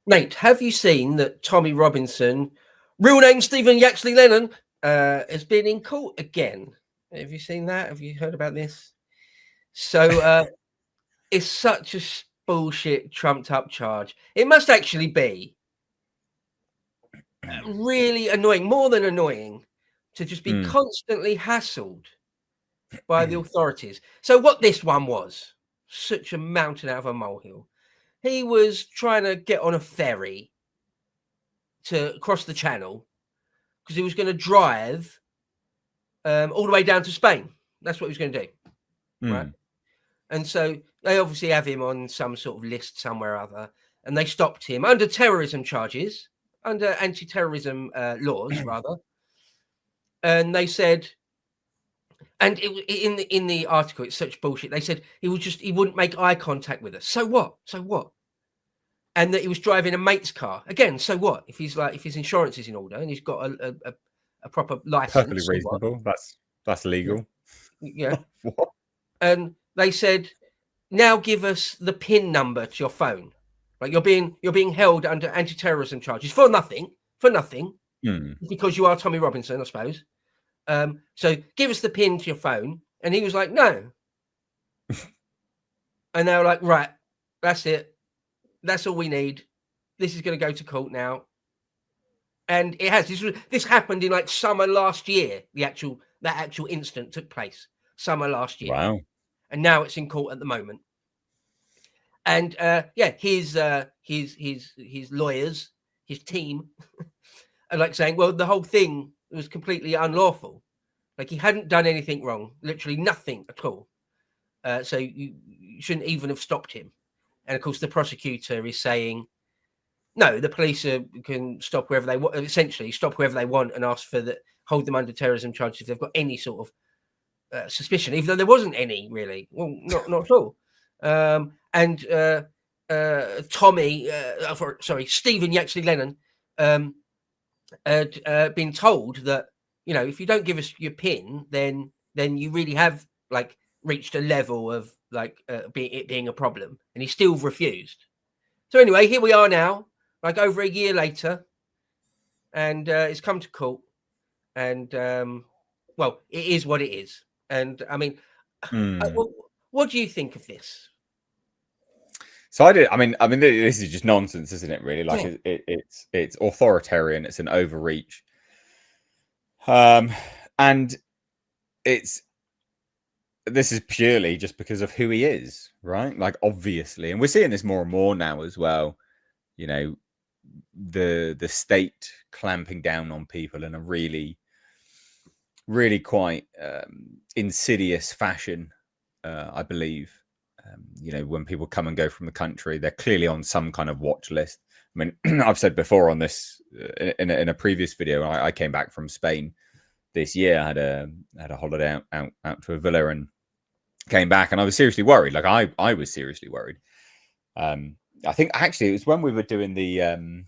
Mate, have you seen that Tommy Robinson, real name Stephen Yaxley-Lennon, has been in court again? Have you seen that? Have you heard about this? So it's such a bullshit, trumped up charge. It must actually be really annoying, more than annoying, to just be constantly hassled by the authorities. So what this one was, such a mountain out of a molehill. He was trying to get on a ferry to cross the channel because he was going to drive all the way down to Spain. That's what he was going to do, right? And so they obviously have him on some sort of list somewhere or other, and they stopped him under terrorism charges, under anti-terrorism laws, rather. And they said, and in the article, it's such bullshit. They said he wouldn't make eye contact with us. So what? So what? And that he was driving a mate's car. Again, so what? If his insurance is in order and he's got a proper license. Perfectly reasonable. That's legal. Yeah. What? And they said, now give us the PIN number to your phone. Like you're being held under anti-terrorism charges for nothing, because you are Tommy Robinson, I suppose. So give us the PIN to your phone. And he was like, no. And they were like, right, that's it. That's all we need. This is going to go to court now. And it has. This happened in like summer last year. That actual incident took place summer last year. Wow. And now it's in court at the moment. And his lawyers, his team, are like saying, well, the whole thing was completely unlawful. Like he hadn't done anything wrong, literally nothing at all. So you shouldn't even have stopped him. And of course, the prosecutor is saying, no, the police can stop wherever they want, essentially stop whoever they want and hold them under terrorism charges if they've got any sort of suspicion, even though there wasn't any really. Well, not at all. And Stephen Yaxley-Lennon had been told that, if you don't give us your PIN, then you really have like reached a level of like it being a problem, and he still refused. So anyway, here we are now, like over a year later, and it's come to court, and well, it is what it is. And I mean, what do you think of this? So I mean, this is just nonsense, isn't it? Really, like it's authoritarian. It's an overreach, and this is purely just because of who he is, right? Like obviously, and we're seeing this more and more now as well. The state clamping down on people in a really, really quite insidious fashion, I believe. When people come and go from the country, they're clearly on some kind of watch list. I mean, I've said before on this in a previous video, I came back from Spain this year. I had a holiday out to a villa and came back, and I was seriously worried. Like I was seriously worried. I think actually it was when we were doing the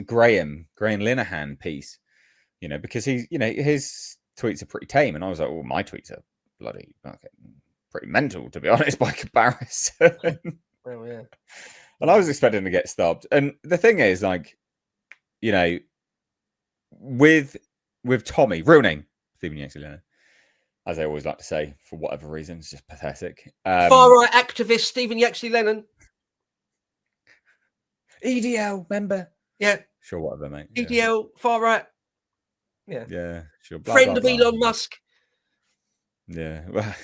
Graham Linehan piece, because his tweets are pretty tame, and I was like, well, my tweets are bloody pretty mental, to be honest, by comparison. Oh yeah. And I was expecting to get stopped. And the thing is, like, with Tommy, real name Stephen Yaxley-Lennon, as I always like to say, for whatever reason, it's just pathetic. Far-right activist Stephen Yaxley-Lennon. EDL member. Yeah. Sure, whatever, mate. EDL, yeah. Far-right. Yeah. Yeah, sure. Blah, friend blah, of Elon Musk. Yeah. Well,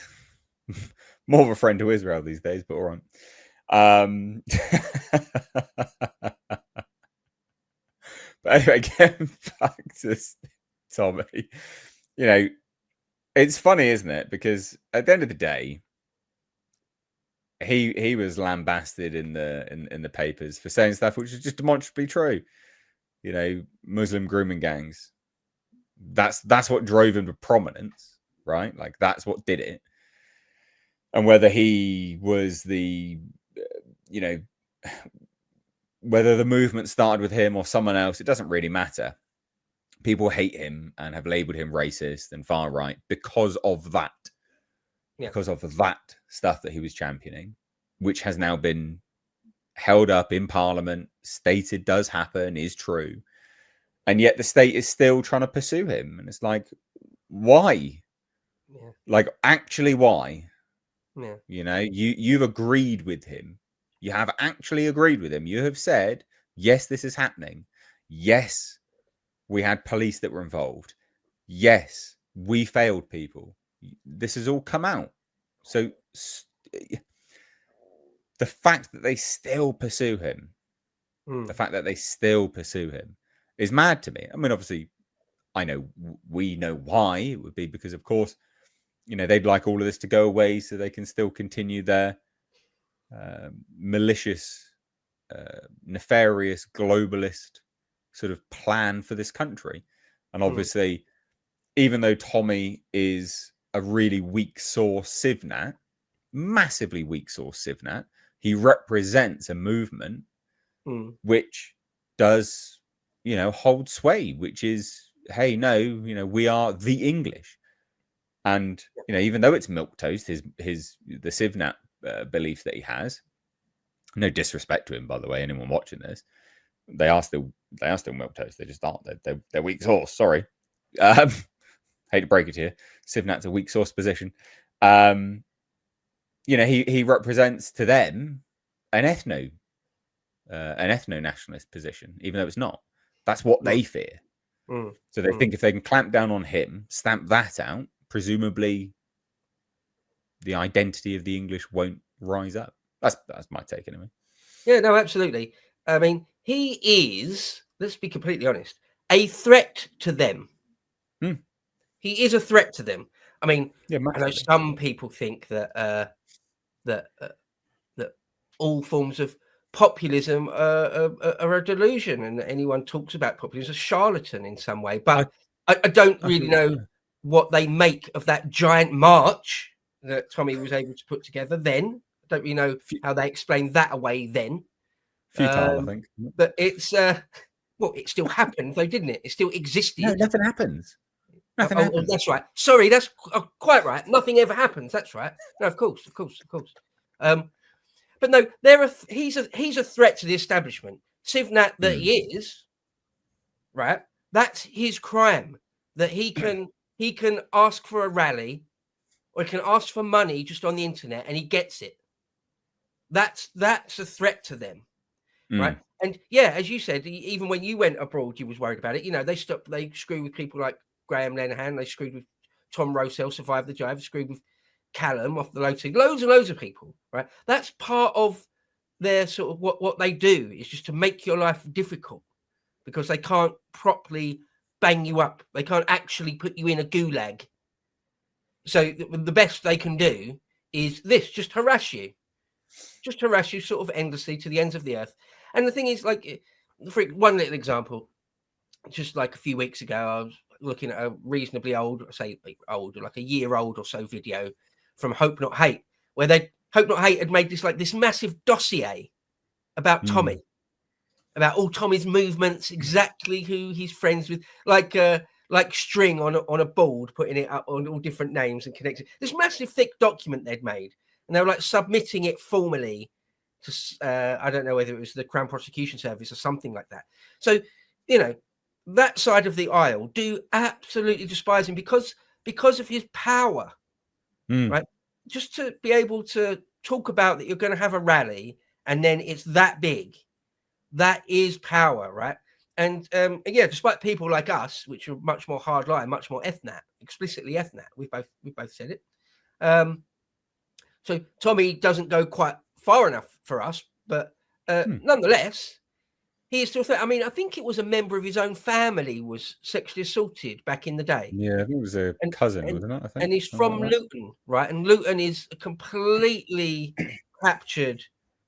more of a friend to Israel these days, but all right. But anyway, getting back to Tommy, it's funny, isn't it? Because at the end of the day, he was lambasted in the papers for saying stuff which is just demonstrably true. Muslim grooming gangs. That's what drove him to prominence, right? Like that's what did it. And whether he was whether the movement started with him or someone else, it doesn't really matter. People hate him and have labeled him racist and far right because of that. Yeah. Because of that stuff that he was championing, which has now been held up in Parliament, stated does happen, is true. And yet the state is still trying to pursue him. And it's like, why? Yeah. Like, actually, why? Yeah. You know, you've agreed with him. You have actually agreed with him. You have said, yes, this is happening. Yes, we had police that were involved. Yes, we failed people. This has all come out. So the fact that they still pursue him, the fact that they still pursue him is mad to me. I mean, obviously, I know we know why. It would be because, of course, you know, they'd like all of this to go away so they can still continue their malicious, nefarious, globalist sort of plan for this country. And obviously, even though Tommy is a really weak source Civnat, massively weak source Civnat, he represents a movement which does, you know, hold sway, which is, hey, no, you know, we are the English. And, you know, even though it's milquetoast, the Civnat belief that he has, no disrespect to him, by the way, anyone watching this, they are still milquetoast. They just aren't. They're weak source. Sorry. Hate to break it to you. Civnat's a weak source position. You know, he represents to them an ethno-nationalist position, even though it's not. That's what they fear. So they think if they can clamp down on him, stamp that out, presumably the identity of the English won't rise up. That's my take anyway. Yeah, no, absolutely. I mean, he is, let's be completely honest, a threat to them. He is a threat to them. I mean, yeah, I know some people think that that all forms of populism are a delusion, and that anyone talks about populism is a charlatan in some way. But I don't really know what they make of that giant march that Tommy was able to put together then. I don't really know how they explain that away then. Futile, I think. But it's well, it still happened though, didn't it? It still existed. No, nothing happens. Nothing happens. Oh, that's right. Sorry, that's quite right. Nothing ever happens. That's right. No, of course. But no, he's a threat to the establishment. Civnat that he is, right? That's his crime. That he can ask for a rally, or he can ask for money just on the internet, and he gets it. That's a threat to them, right? And yeah, as you said, even when you went abroad, you was worried about it. You know, they screw with people like Graham Lenihan. They screwed with Tom Rosell, survived the jive. Screwed with Callum off the low team. Loads and loads of people, right? That's part of their sort of what they do, is just to make your life difficult, because they can't properly bang you up. They can't actually put you in a gulag. So the best they can do is this: just harass you sort of endlessly to the ends of the earth. And the thing is, like, for one little example, just like a few weeks ago, I was looking at a reasonably old, like a year old or so video from Hope Not Hate, where Hope Not Hate had made this massive dossier about Tommy, about all Tommy's movements, exactly who he's friends with, like string on a board, putting it up on all different names and connecting. This massive thick document they'd made, and they were like submitting it formally to I don't know whether it was the Crown Prosecution Service or something like that. So, you know, that side of the aisle do absolutely despise him because of his power, right? Just to be able to talk about that you're going to have a rally and then it's that big, that is power, right? And yeah, despite people like us, which are much more hardline, much more ethnat, explicitly ethnat, we've both said it. So Tommy doesn't go quite far enough for us, but nonetheless, he is still. I mean, I think it was a member of his own family was sexually assaulted back in the day. Yeah, I think it was a cousin, wasn't it? I think. And he's from Luton, right? And Luton is a completely captured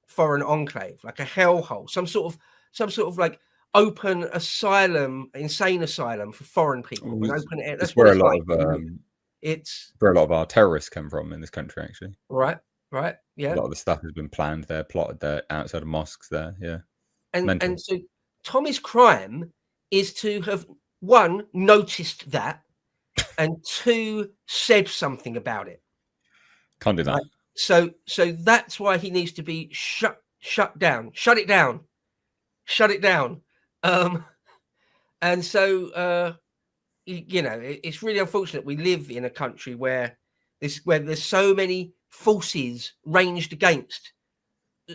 foreign enclave, like a hellhole, some sort of like open asylum, insane asylum for foreign people. An open air. That's where what a lot of it's where a lot of our terrorists come from in this country, actually. Right. Yeah. A lot of the stuff has been planned there, plotted there, outside of mosques there. Yeah. And so Tommy's crime is to have, one, noticed that, and two, said something about it. Can't do that. Right? So that's why he needs to be shut shut down, shut it down, shut it down. And so, you know, it's really unfortunate we live in a country where there's so many forces ranged against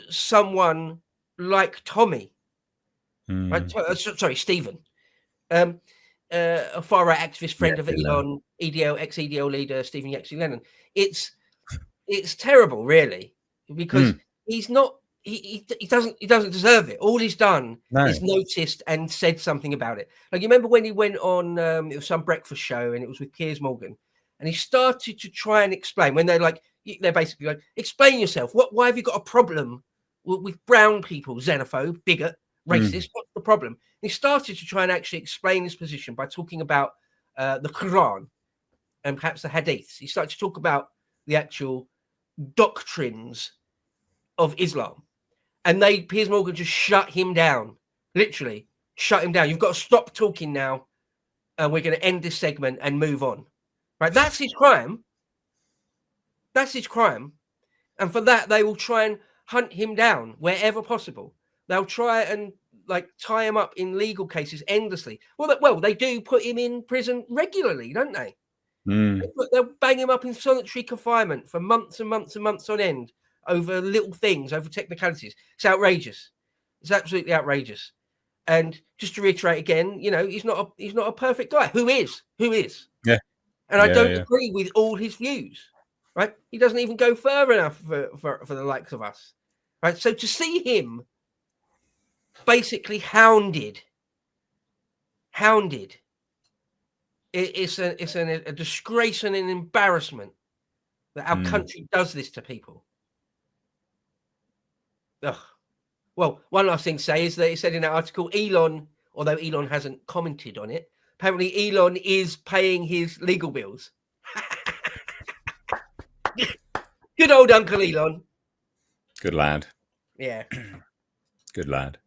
someone like Tommy, right? Sorry, Stephen, a far right activist, friend of Elon, ex-EDL leader Stephen yaxley-lennon. It's terrible, really, because he's not. He doesn't deserve it. All he's done is noticed and said something about it. Like, you remember when he went on it was some breakfast show and it was with Piers Morgan, and he started to try and explain, when they're basically like, explain yourself. Why have you got a problem with brown people? Xenophobe, bigot, racist. What's the problem? And he started to try and actually explain his position by talking about the Quran and perhaps the Hadiths. He started to talk about the actual doctrines of Islam. And Piers Morgan just shut him down, literally shut him down. You've got to stop talking now, and we're going to end this segment and move on. Right? That's his crime. That's his crime. And for that, they will try and hunt him down wherever possible. They'll try and tie him up in legal cases endlessly. Well, they do put him in prison regularly, don't they? They'll bang him up in solitary confinement for months and months and months on end over little things, over technicalities. It's outrageous. It's absolutely outrageous. And just to reiterate again, you know, he's not a perfect guy. Who is? Yeah. And I don't agree with all his views. Right? He doesn't even go further enough for the likes of us. Right? So to see him basically hounded, it's a disgrace and an embarrassment that our country does this to people. Ugh. Well, one last thing to say is that it said in that article, Elon, although Elon hasn't commented on it, apparently Elon is paying his legal bills. Good old Uncle Elon. Good lad. Yeah. Good lad.